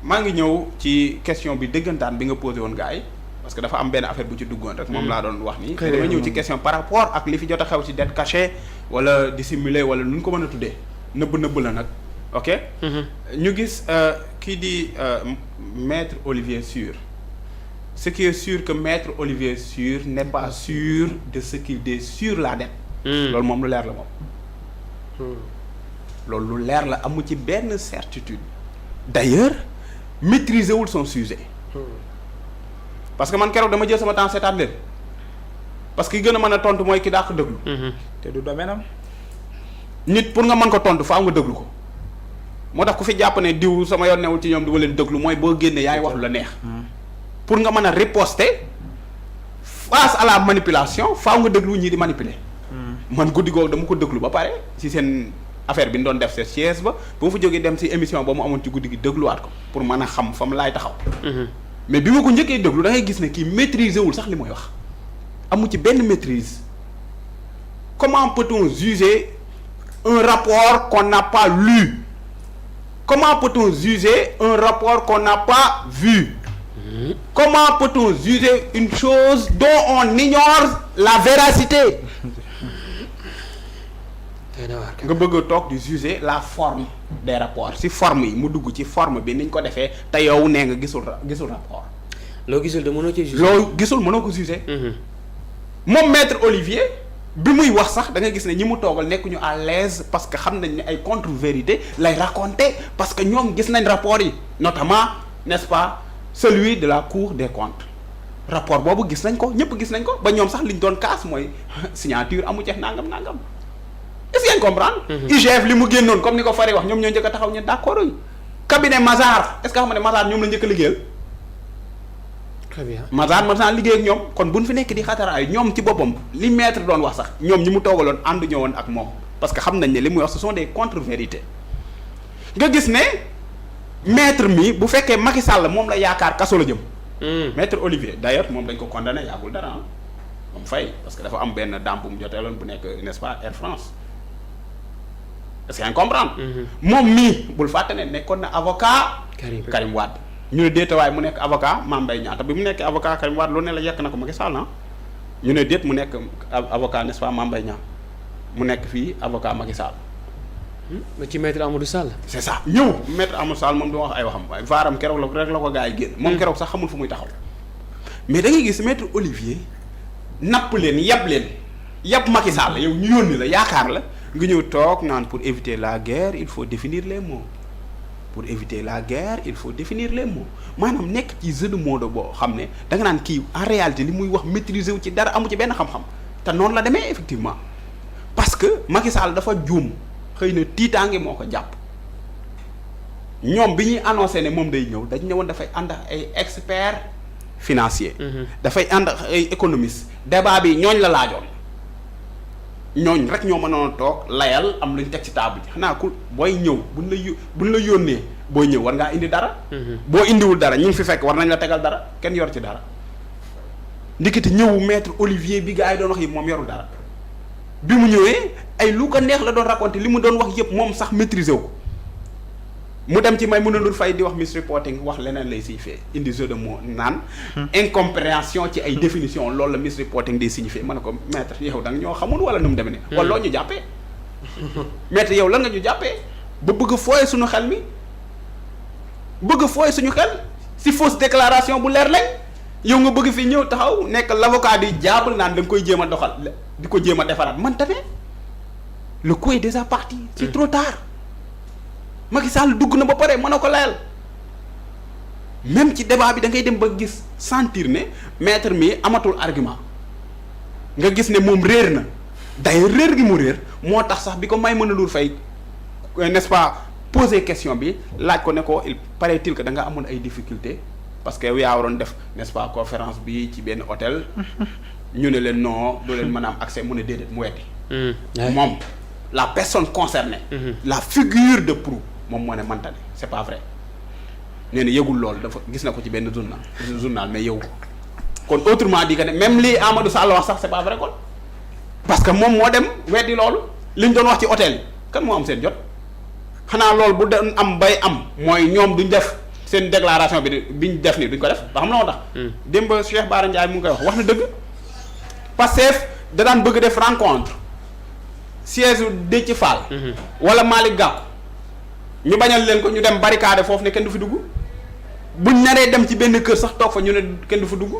maa ngi ñëw ci question bi dëggantaan bi nga posé woon gars yi parce que dafa am benn affaire bu ci duggoon rek moom laa doon wax nii. dama ñëw ci question par rapport ak li fi jot a xew ci dette cachée wala dissimulé wala nu ñu ko mën a tuddee nëbb la nag ok. ñu gis kii di maître Olivier Sur. Ce qui est sûr que maître Olivier Sur n'est pas sûr de ce qu'il dit sur la dette. loolu moom lu leer la moom. loolu lu leer la amu ci benn certitude. d'ailleurs maîtriser wul son sujet. parce que man keroog dama jël sama temps seetaat leen parce que ki gën a mën a tontu mooy ki dàq déglu. te du domaine am. nit pour nga mën ko tontu faaw nga déglu ko. moo tax ku fi jàpp ne diw sama yoon newul ci ñoom du ma leen déglu mooy boo génnee yaay wax lu la neex. pour nga mën a riposter face à la manipulation faaw nga déglu ñii di manipuler. man guddi googu dama ko déglu ba pare ci seen affaire bi ñu doon def seen siège ba mu fa jógee dem ci émission ba mu amoon ci guddi gi dégluwaat ko pour mën a xam fa mu laay taxaw. mais bi ma ko njëkkee déglu da ngay gis ne kii maîtriser wul sax li mooy wax amu ci benn maîtrise. comment peut-on juger un rapport qu'on n'a pas lu? Comment peut-on juger un rapport qu'on n'a pas vu? Comment peut-on juger une chose dont on ignore la véracité? nga bëgg a toog di juger la forme des rapports si forme yi mu dugg ci forme bi niñ ko defee te yow nee nga gisul rapport. loo gisul de mënoo ci juger. loo gisul mënoo ko juger. moom maître Olivier bi muy wax sax da nga gis ne ñi mu toogal nekkuñu à l'aise parce que xam nañ ne ay contre-vérité lay raconter parce que ñoom gis nañ rapport yi notamment n'est-ce pas celui de la Cour des comptes rapport boobu gis nañ ko ñëpp gis nañ ko ba ñoom sax liñ doon kaas mooy signature amu ci nangam. est-ce que ngeen comprendre. IGF li mu génnoon comme ni ko Fary wax ñoom ñoo njëkk a taxaw ñu d'accord uñ cabinet Mazars est-ce que xam nga ne Mazars ñoom la njëkk a liggéeyal. très bien Mazars maintenant liggéey ak ñoom kon buñ fi nekk di xataraay ñoom ci boppam li maître doon wax sax ñoom ñi mu toogaloon ànd ñëwoon ak moom parce que xam nañ ne li muy wax ce sont des contre-vérités nga gis ne maître mi bu fekkee Macky Sall moom la yaakaar kaso la jëm. maître Olivier d'ailleurs moom dañ ko condamné yàggul dara moom fay parce que dafa am benn dame bu mu joteeloon bu nekk n'est-ce pas Air France. est-ce que yaa ngi comprendre. moom mii bul fàtte ne nekkoon na avocat. Karim Wade ñu ne déetawaay mu nekk avocat Mame Mbaye Niang te bi mu nekk avocat Karim Wade loolu ne la yekk na ko Macky Sall ñu ne déet mu nekk avocat n'est-ce pas Mame Mbaye Niang mu nekk fii avocat Macky Sall. ba ci maître Amadou Sall. c'est ça ñëw maître Amadou Sall moom du wax ay waxam waaye vaaram keroog la rek la ko gars yi génn. moom keroog sax xamul fu muy taxaw. mais da ngay gis maître Olivier napp leen yab Macky Sall yow ñu yónni la yaakaar la. nga ñëw toog naan pour éviter la guerre il faut définir les mots pour éviter la guerre il faut définir les mots maanaam nekk ci jeu de mots boo xam ne da nga naan kii en réalité li muy wax maîtriser wu ci dara amu ci benn xam-xam te noonu la demee effectivement parce que Macky Sall dafa juum xëy na tiitaange moo ko jàpp ñoom bi ñuy annoncé ne moom day ñëw dañ ne woon dafay ànd ak ay experts financiers. dafay ànd ak ay économistes débat bi ñooñ la laajoon. ñooñ rek ñoo mënoon toog layal am luñ teg ci table ji xanaa ku booy ñëw buñ la yónnee booy ñëw war ngaa indi dara. boo indiwul dara ñu ngi fi fekk war nañ la tegal dara kenn yor ci dara. ndikiti ñëwu maître Olivier bi gars yi doon wax yëpp moom yorul dara bi mu ñëwee ay lu ko neex la doon raconter li mu doon wax yëpp moom sax maîtriser wu ko mu dem ci may mën a dul fay di wax misreporting wax leneen lay signifier indi jeu de mots naan incompréhension ci ay définition loolu la misreporting di signifier ma ne ko maître yow da nga ñoo xamul wala nu mu demee nii wala loo ñu jàppee maître yow lan nga ñu jàppee ba bëgg a fooye suñu xel mi bëgg a fooye suñu xel si fausse déclaration bu leer lañ yow nga bëgg fi ñëw taxaw nekk l'avocat di jaabal naan da nga koy jéem a doxal di ko jéem a defaraat man tamit le coup est déjà parti c'est trop tard Macky Sall dugg na ba pare mën na ko layal même ci débat bi da ngay dem ba gis sentir ne maître mi amatul argument nga gis ne moom réer na d'ailleurs réer gi mu réer moo tax sax bi ko may mën a lul fay n'est-ce pas poser question bi laaj ko ne ko il paraît-il que da nga amoon ay difficultés parce que yaa waroon def n'est-ce pas conférence bi ci benn hôtel ñu ne leen non doo leen mën a am accès mu ne déedéet mu weddi moom la personne concernée la figure de proue moom moo ne manta ne c'est pas vrai nee na yëgul loolu dafa gis na ko ci benn journal mais yëgu ko kon autrement dit que ne même lii Amadou Sall wax sax c'est pas vrai kon parce que moom moo dem weddi loolu li ñu doon wax ci hôtel yi kan moo am seen jot xanaa loolu bu doon am bay am mooy ñoom duñ def seen déclaration bi ñu def nii duñ ko def ba xam na moo tax. démb Cheikh Bara Ndiaye mu ngi koy wax na dëgg. Pastef da daan bëgg def rencontre siège u Déthié Fall. wala Malick Gakou ñu bañal leen ko ñu dem barricade foofu ne kenn du fi dugg buñ naree dem ci benn kër sax toog fa ñu ne kenn du fa dugg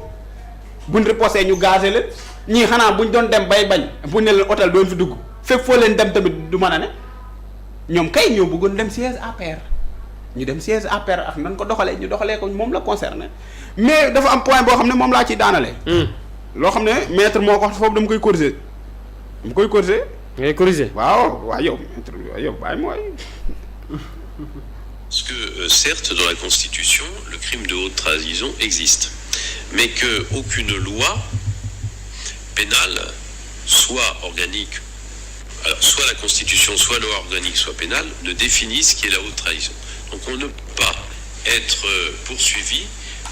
buñ riposté ñu gazé leen ñii xanaa buñ doon dem bay bañ buñ ne leen hôtel doon fi dugg fépp foo leen dem tamit du mën a ne ñoom kay ñoo bëggoon dem siège APR ñu dem siège APR ak nan ko doxalee ñu doxalee ko moom la concerné mais dafa am point boo xam ne moom laa ciy daanalee. loo xam ne maître moo ko wax foofu dama koy corriger. ngay corriger. waaw yow maître yow bàyyi mooy. Parce que certes, dans la Constitution, le crime de haute trahison existe, mais que aucune loi pénale, soit organique, alors soit la Constitution, soit loi organique, soit pénale, ne définit ce qui est la haute trahison. Donc on ne peut pas être poursuivi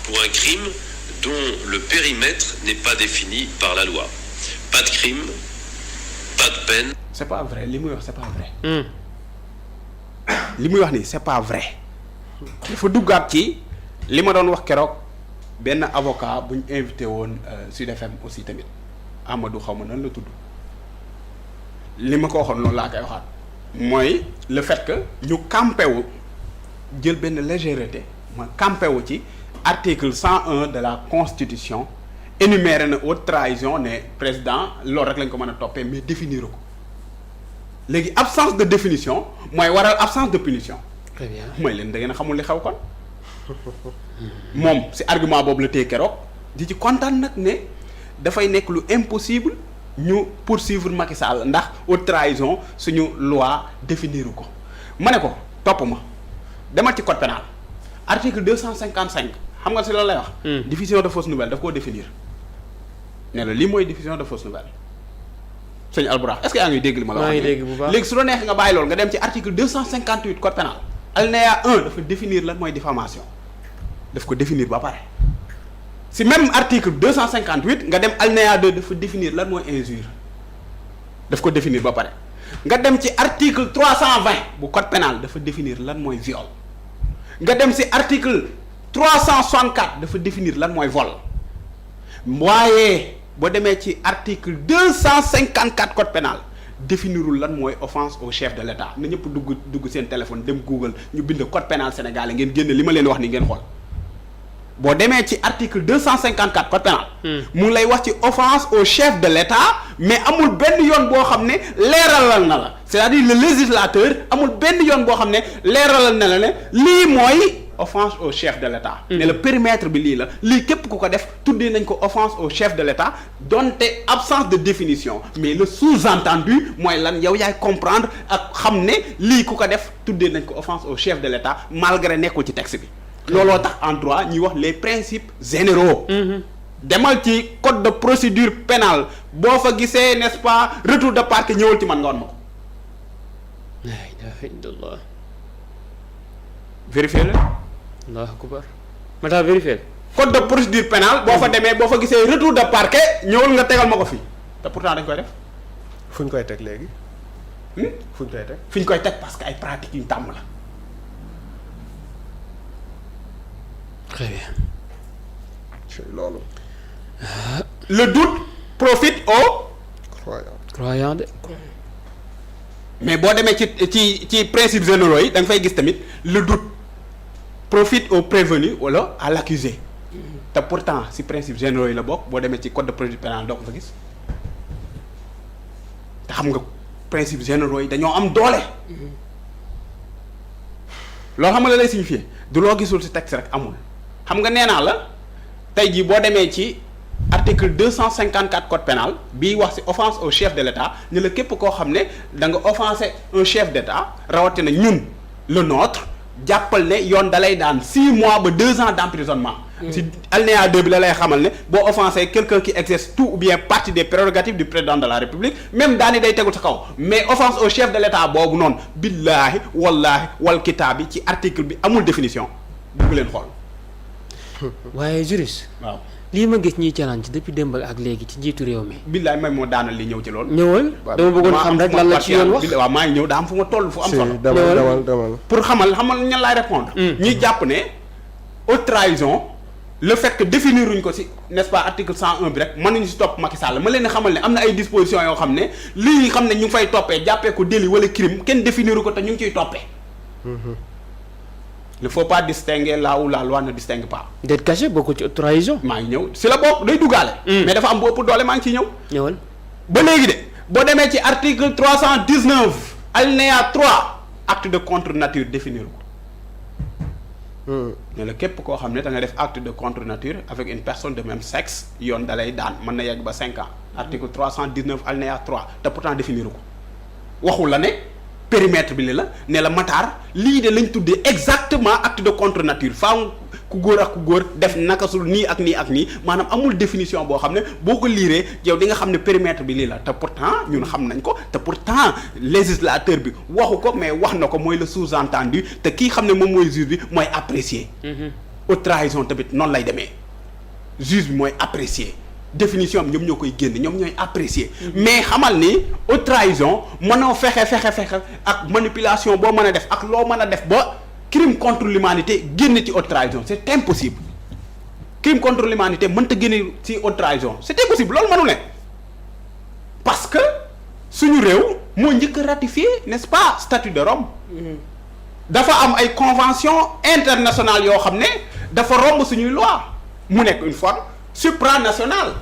pour un crime dont le périmètre n'est pas défini par la loi. Pas de crime, pas de peine. C'est pas vrai, li muy wax c'est pas vrai. li muy wax nii c'est pas vrai. dafa duggaat ci li ma doon wax keroog benn avocat bu ñu invité woon Sud FM aussi tamit Amadou xaw ma nan la tudd li ma ko waxoon noonu laa koy waxaat mooy le fait que ñu campé wu jël benn légèreté ma campé wu ci article 101 de la constitution énuméré na haute trahison ne président loolu rek lañ ko mën a toppee mais définir ko léegi absence de définition mooy waral absence de punition. très bien mooy leen da ngeen a xamul li xew kon moom si argument boobu la téye keroog di ci kontaan nag ne dafay nekk lu impossible ñu poursuivre Macky Sall ndax haute trahison suñu loi définir ko ma ne ko topp ma demal ci code pénal article 255 xam nga si loolu lay wax. diffusion de fausse nouvelle daf koo définir ne la lii mooy diffusion de fausse nouvelle. sëñ Albourakh est-ce que yaa ngi dégg li ma la wax. maa ngi dégg bu baax léegi su la neexee nga bàyyi loolu nga dem ci article 258 code pénal alinéa 1 dafa définir lan mooy diffamation daf ko définir ba pare si même article 258 nga dem alinéa 2 dafa définir lan mooy injure daf ko définir ba pare nga dem ci article 320 bu code pénal dafa définir lan mooy viol nga dem si article 364 dafa définir lan mooy vol waaye. boo demee ci article 254 code pénal définirul lan mooy offense au chef de l'État na ñëpp dugg seen téléphone dem Google ñu bind code pénal sénégalais ngeen génne li ma leen wax ni ngeen xool boo demee ci article 254 code pénal mu ngi lay wax ci offense au chef de l'État mais amul benn yoon boo xam ne leeralal na la c'est-à-dire le législateur amul benn yoon boo xam ne leeralal na la ne lii mooy offense au chef de l'État. mais le périmètre bi lii la lii képp ku ko def tuddee nañ ko offense au chef de l'État donte absence de définition mais le sous-entendu mooy lan yow yaay comprendre ak xam ne lii ku ko def tuddee nañ ko offense au chef de l'État malgré nekkul ci texte bi. looloo tax en droit ñuy wax les principes généraux. demal ci code de procédure pénale boo fa gisee n'est-ce pas retour de parquet ñëwal ci man nga wan ma ko. la ilaha illallah. vérifier la. Allahu akbar. ma tax vérifier. code de procédure pénale boo fa demee boo fa gisee retour de parquet ñëwal nga tegal ma ko fii te pourtant dañ koy def. fu ñu koy teg léegi. fu ñu koy teg. fi ñu koy teg parce que ay pratiques yu ñu tàmm la. très bien. c'est loolu. le doute profite aux. croyant de. mais boo demee ci principes généraux yi da nga fay gis tamit le doute profite au prévenu wala à l'accusé te pourtant si principes généraux yi la bokk boo demee ci code de procédure pénale doo ko fa gis te xam nga principes généraux yi dañoo am doole loolu xam nga la lay signifier du loo gisul si texte rek amul xam nga nee naa la tey jii boo demee ci article 254 code pénal bii wax ci offense au chef de l'État ñu la képp koo xam ne da nga offensé un chef d'État rawatina ñun le nôtre jàppal ne yoon da lay daan 6 mois ba 2 ans d'emprisonnement. ci alinéa 2 bi la lay xamal ne boo offensé quelqu'un qui exerce tout ou bien partie des prérogatives du président de la République même daani day tegul sa kaw mais offense au chef de l'État boobu noonu billaahi wallaahi wal kitaabi ci article bi amul définition dugg leen xool. waaye juriste. waaw. lii ma gis ñuy challenge depuis démb ak léegi ci njiitu réew mi. billaay may moo daanal li ñëw ci loolu. ñëwal dama bëggoon xam rek lan la ci yoon wax. waaw maa ngi ñëw daa am fu ma toll fu am solo. demal pour xamal ñan laay répondre ñi jàpp ne haute trahison le fait que définir uñ ko ci n'est-ce pas article 101 bi rek mën nañu ci topp Macky Sall ma leen xamal ne am na ay dispositions yoo xam ne lii xam ne ñu ngi fay toppee jàppee ko délit wala crime kenn définir ko te ñu ngi ciy toppee. il faut pas distinguer là où la loi ne distingue pas. d'être caché bokkul ci haute trahison. maa ngi ñëw si la bokk day duggaale. mais dafa am bu ëpp doole maa ngi ciy ñëw. ñëwal ba léegi de boo demee ci article 319 alinéa 3 acte de contre nature définir ko. ne la képp koo xam ne da nga def acte de contre nature avec une personne de même sexe yoon dalay daan mën na yegg ba 5 ans article 319 alinéa 3 te pourtant définir ko waxul la ne périmètre bi li la ne la Matar lii de lañ tuddee exactement acte de contre nature faaw ku góor ak ku góor def naka sul nii ak nii ak nii maanaam amul définition boo xam ne boo ko liiree yow di nga xam ne périmètre bi lii la te pourtant ñun xam nañ ko te pourtant législateur bi waxu ko mais wax na ko mooy le sous-entendu te kii xam ne moom mooy juge bi mooy apprécier. haute trahison tamit noonu lay demee juge bi mooy apprécier définition am ñoom ñoo koy génn ñoom ñooy apprécier. mais xamal ni haute trahison mënoo fexe ak manipulation boo mën a def ak loo mën a def ba. crime contre l'humanité génn ci haute trahison c'est impossible crime contre l'humanité mënta génne ci haute trahison c'est impossible loolu mënu ne parce que suñu réew moo njëkk a ratifié n'est-ce pas statut de Rome dafa am ay convention internationale yoo xam ne dafa romb suñuy loi mu nekk une forme supranationale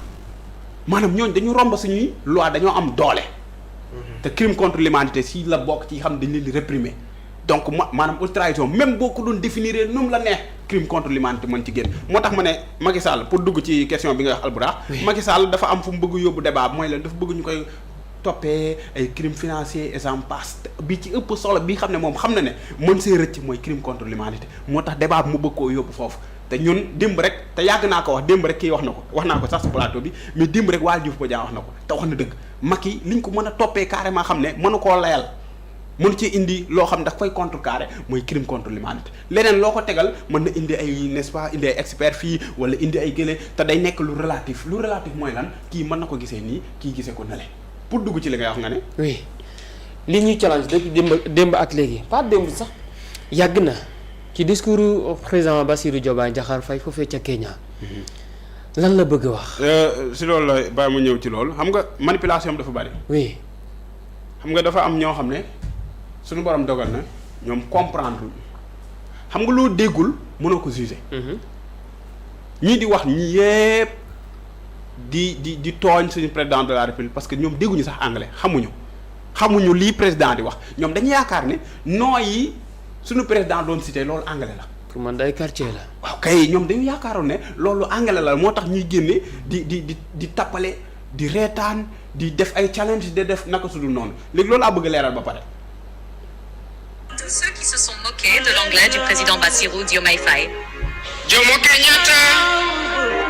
maanaam ñooñu dañu romb suñuy loi dañoo am doole te crime contre l'humanité si la bokk ci xam dañ leen di réprimer donc maanaam haute trahison même boo ko doon définir nu mu la neex crime contre l'humanité mën ci génn moo tax ma ne Macky Sall pour dugg ci question bi nga wax Albourakh Macky Sall dafa am fu mu bëgg yóbbu débat mooy lan dafa bëgg ñu koy toppee ay crimes financiers et j'en passe bi ci ëpp solo bi xam ne moom xam na ne mën see rëcc mooy crime contre l'humanité moo tax débat bi mu bëgg koo yóbbu foofu te ñun démb rek te yàgg naa ko wax démb rek kii wax na ko wax naa ko sax si plateau bi mais démb rek Waly Diouf Bodiang wax na ko te wax na dëgg Macky liñ ko mën a toppee carrément xam ne mënu koo layal mën ci indi loo xam ne daf koy contrecarrer mooy crime contre l'humanité leneen loo ko tegal mën na indi ay n'est-ce pas indi ay experts fii wala indi ay gële te day nekk lu relatif mooy lan kii mën na ko gisee nii kii gisee ko nale pour dugg ci li ngay wax nga ne. oui li ñuy challenge depuis démb ak léegi pas démb sax yàgg na ci discours président Bassirou Diomaye Diakhar Faye foofee ca Kenya. lan la bëgg a wax. si loolu la bàyyi mu ñëw ci loolu xam nga manipulation dafa bari. oui. xam nga dafa am ñoo xam ne suñu borom dogal na ñoom comprendre xam nga loo déggul mënoo ko juger. ñii di wax ñi yépp di tooñ suñu président de la république parce que ñoom dégguñu sax anglais xamuñu lii président di wax ñoom dañu yaakaar ne noo yi suñu président doon cité loolu anglais la. pour man day quartier la. waaw kay ñoom dañu yaakaaroon ne loolu anglais la moo tax ñuy génne di tappale di reetaan di def ay challenge di def naka su dul noonu léegi loolu laa bëgg leeral ba pare. Tous ceux qui se sont moqués de l'anglais du président Bassirou Diomaye Faye.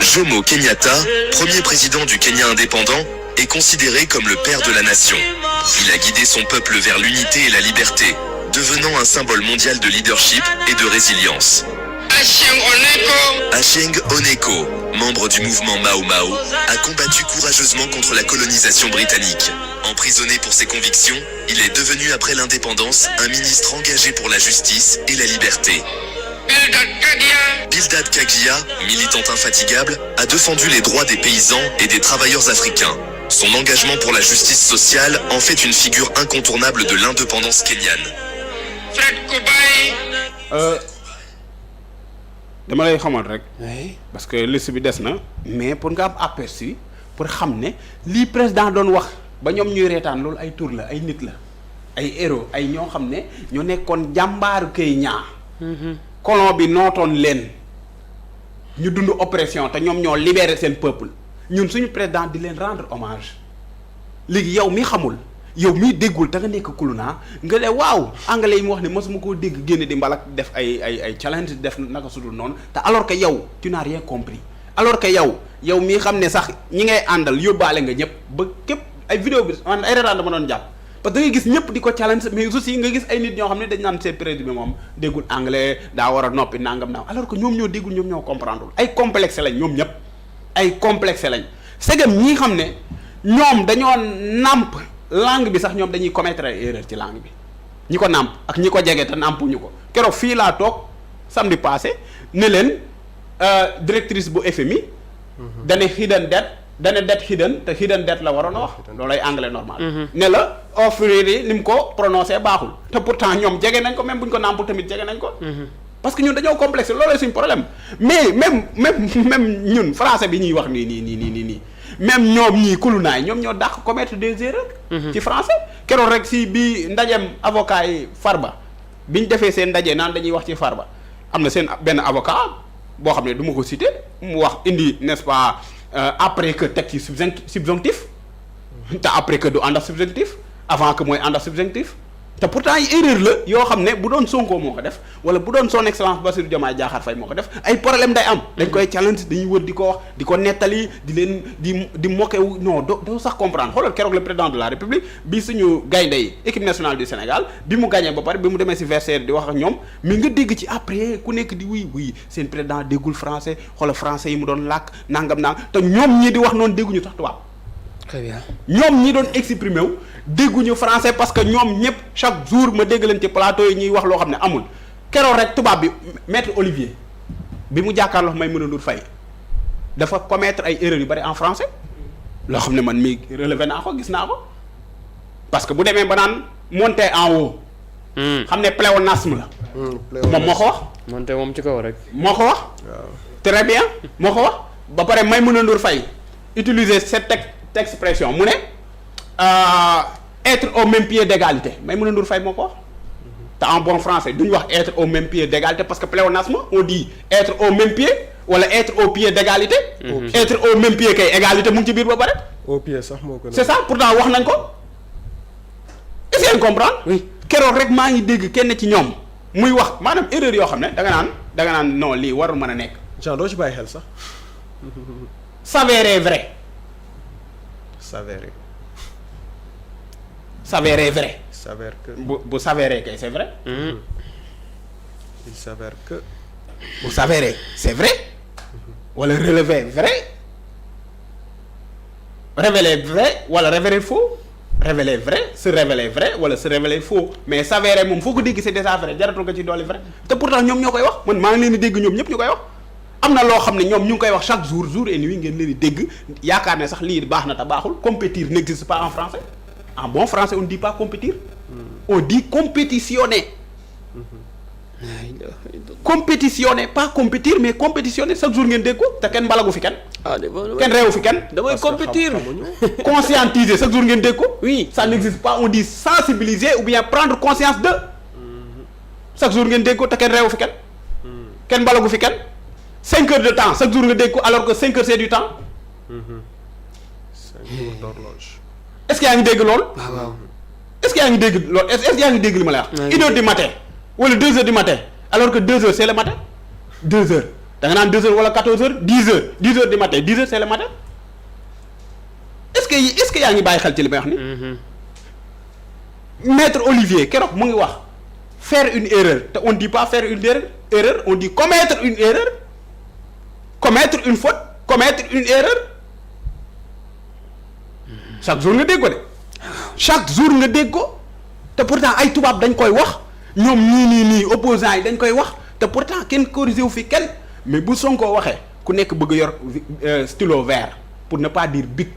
Jomo Kenyatta, premier président du Kenya indépendant, est considéré comme le père de la nation. Il a guidé son peuple vers l'unité et la liberté, devenant un symbole mondial de leadership et de résilience. Achieng Oneko, membre du mouvement Mau Mau, a combattu courageusement contre la colonisation britannique. Emprisonné pour ses convictions, il est devenu après l'indépendance un ministre engagé pour la justice et la liberté. Bildad Kagia, militant infatigable, a défendu les droits des paysans et des travailleurs africains. Son engagement pour la justice sociale en fait une figure incontournable de l'indépendance kenyane. dama lay xamal rek. oui. parce que liste bi des na mais pour nga am aperçu pour xam ne lii président doon wax ba ñoom ñuy reetaan loolu ay tur la ay nit la ay héros ay ñoo xam ne ñoo nekkoon jàmbaaru Kenya. colon bi nootoon leen ñu dund oppression te ñoom ñoo libérer seen peuple ñun suñu président di leen rendre hommage léegi yow mi xamul yow mi déggul te nga nekk kuluna nga ne waaw anglais yi mu wax ne mosuma koo dégg génne di mbalak def ay challenge def naka sudul noonu te alors que yow tu n'as rien compris alors que yow mi xam ne sax ñi ngay àndal yóbbaale nga ñëpp ba képp ay vidéo bi man ay reetaan dama doon jàpp parce que da ngay gis ñëpp di ko challenge mais aussi nga gis ay nit ñoo xam ne dañ naan seen président moom déggul anglais daa war a noppi nangam alors que ñoom ñoo déggul ñoom ñoo comprendre ay complexe lañ ñoom ñëpp ay complexe lañ segam ñi xam ne ñoom dañoo nàmp langue bi sax ñoom dañuy commettre erreur ci langue bi ñi ko nàmp ak ñi ko jege te nàmpuñu ko keroog fii laa toog samedi passé ne leen directrice bu FMI. dane hidden debt dane debt hidden te hidden debt la waroon a wax loolay anglais normal. ne la offrir yi ni mu ko prononcé baaxul te pourtant ñoom jege nañ ko même bu ñu ko nàmpul tamit jege nañ ko. parce que ñun dañoo complexe loolay suñu problème mais même ñun français bi ñuy wax nii même ñoom ñii kulunaay ñoom ñoo dàq commettre des erreurs. ci français keroog rek si bi ndajeem avocat yi Farba bi ñu defee seen ndaje naan dañuy wax ci Farba am na seen benn avocat boo xam ne du ma ko citer mu wax indi n'est-ce pas après que teg ci subjonctif te après que du ànd ak subjonctif avant que mooy ànd ak subjonctif te pourtant ay erreur la yoo xam ne bu doon Sonko moo ko def wala bu doon son excellence Bassirou Diomaye Diakhar Faye moo ko def ay problème day am dañ koy challenge dañuy wër di ko wax di ko nettali di leen di moqué wu non doo sax comprendre xoolal keroog le président de la république bi suñu gaynde yi équipe nationale du Sénégal bi mu gagné ba pare bi mu demee si versaire di wax ak ñoom mais nga dégg ci après ku nekk di wuy seen président déggul français xoolal français yi mu doon làkk nangam te ñoom ñii di wax noonu dégguñu sax tubaab. très bien ñoom ñi doon exprimer wu dégguñu français parce que ñoom ñëpp chaque jour ma dégg leen ci plateau yi ñuy wax loo xam ne amul keroog rek tubaab bi maître Olivier bi mu jàkkaarloo Maïmouna Ndour Faye dafa commettre ay erreurs yu bari en français loo xam ne man mii relevé naa ko gis naa ko parce que bu demee ba naan monter en haut. xam ne pléonasme la. moom moo ko wax. monter moom ci kaw rek. moo ko wax. très bien moo ko wax ba pare Maïmouna Ndour Faye utiliser cette expression mu ne être au même pied d'égalité Maïmouna Ndour Faye moo ko wax te en bon français duñu wax être au même pied d'égalité parce que pléonasme on dit être au même pied wala être au pied d'égalité. être au même pied kay égalité mu ngi ci biir ba pare. au pied sax moo gën a. c'est ça pourtant wax nañ ko est-ce que ngeen comprendre. oui keroog rek maa ngi dégg kenn ci ñoom muy wax maanaam erreur yoo xam ne da nga naan non lii warul mën a nekk. genre doo ci bàyyi xel sax. s'avérer vrai. s'avérer vrai. s'avère que. bu s'avérer kay c'est vrai. il s'avère que. bu s'avérer c'est vrai. wala relever vrai. révéler vrai wala révéler faux. révéler vrai se révéler vrai wala se révéler faux mais s'avérer moom foo ko dégg c'est déjà vrai jaratul ko ci dolli vrai te pourtant ñoom ñoo koy wax man maa ngi leen di dégg ñoom ñëpp ñu koy wax. am na loo xam ne ñoom ñu ngi koy wax chaque jour et nuit ngeen leen di dégg yaakaar ne sax lii baax na te baaxul compétir n'existe pas en français en bon français on ne dit pas compétir on dit compétitionner compétitionner pas compétir mais compétitionner chaque jour ngeen dégg ko te kenn mbalagu fi kenn kenn réewu fi kenn damay compétir conscientiser chaque jour ngeen dégg ko oui ça n'existe pas on dit sensibiliser ou bien prendre conscience de chaque jour ngeen dégg ko te kenn réewu fi kenn mbalagu fi kenn 5 heures de temps chaque jour nga dégg ko alors que 5 heures c'est du temps. 5 jours d'horloge. est-ce que yaa ngi dégg lool. waaw est-ce que yaa ngi dégg lool est-ce que yaa ngi dégg li ma lay wax. 1 heure du matin wala 2 heures du matin alors que 2 heures c'est le matin 2 heures da nga naan 2 heures wala 14 heures 10 heures du matin 10 heures c'est le matin est-ce que yaa ngi bàyyi xel ci li may wax ni. maître Olivier keroog mu ngi wax faire une erreur te on dit pas faire une erreur on dit commettre une erreur. commettre une faute commettre une erreur chaque jour nga dégg ko de chaque jour nga dégg ko te pourtant ay tubaab dañ koy wax ñoom nii opposants yi dañ koy wax te pourtant kenn corrigé wu fi kenn mais bu Sonko waxee ku nekk bëgg yor stylo vert pour ne pas dire bic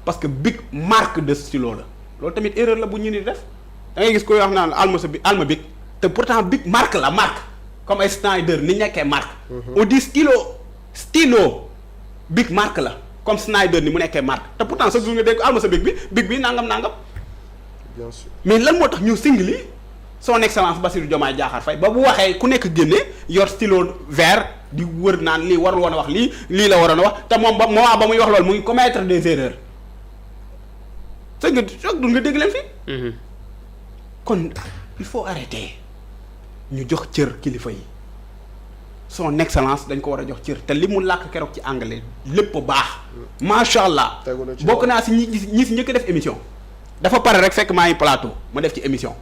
parce que bic marque de stylo la loolu tamit erreur la bu ñu ni def da ngay gis koy wax naan alma bic te pourtant bic marque la marque comme ay Schneider ni nekkee marque on dit stylo big marque la comme Schneider ni mu nekkee marque te pourtant chaque jour nga dégg alma sa big bi nangam bien sûr mais lan moo tax ñu singli son excellence Bassirou Diomaye Diakhar Faye ba bu waxee ku nekk génne yor stylo vert di wër naan lii warul woon a wax lii la waroon a wax te moom ba muy wax loolu mu ngi commettre des erreurs chaque jour nga dégg leen fi kon il faut arrêter ñu jox cër kilifa yi son excellence dañ ko war a jox cër te li mu làkk keroog ci anglais lépp baax macha allah bokk naa si ñi si njëkk def émission dafa pare rek fekk maa ngi plateau ma def ci émission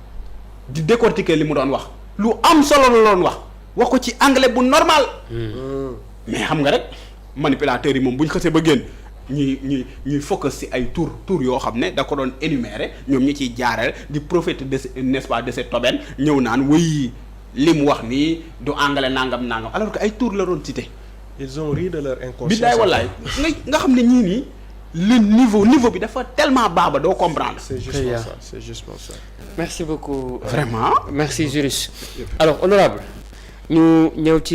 di décortiquer li mu doon wax lu am solo la doon wax ko ci anglais bu normal mais xam nga rek manipulateurs yi moom bu ñu xësee ba génn ñuy focus ci ay tour yoo xam ne da ko doon énumérer ñoom ñi ciy jaareel di profiter de n'est-ce pas de cette aubaine ñëw naan wéy li mu wax nii du anglais nangam alors que ay tour la doon cité. ils ont ri de leur inconscience. billaay wallaay nga xam ne ñii nii le niveau bi dafa tellement baax ba doo comprendre. c'est justement ça c'est justement ça. merci beaucoup. vraiment merci juriste. alors honorable ñu ñëw ci yow.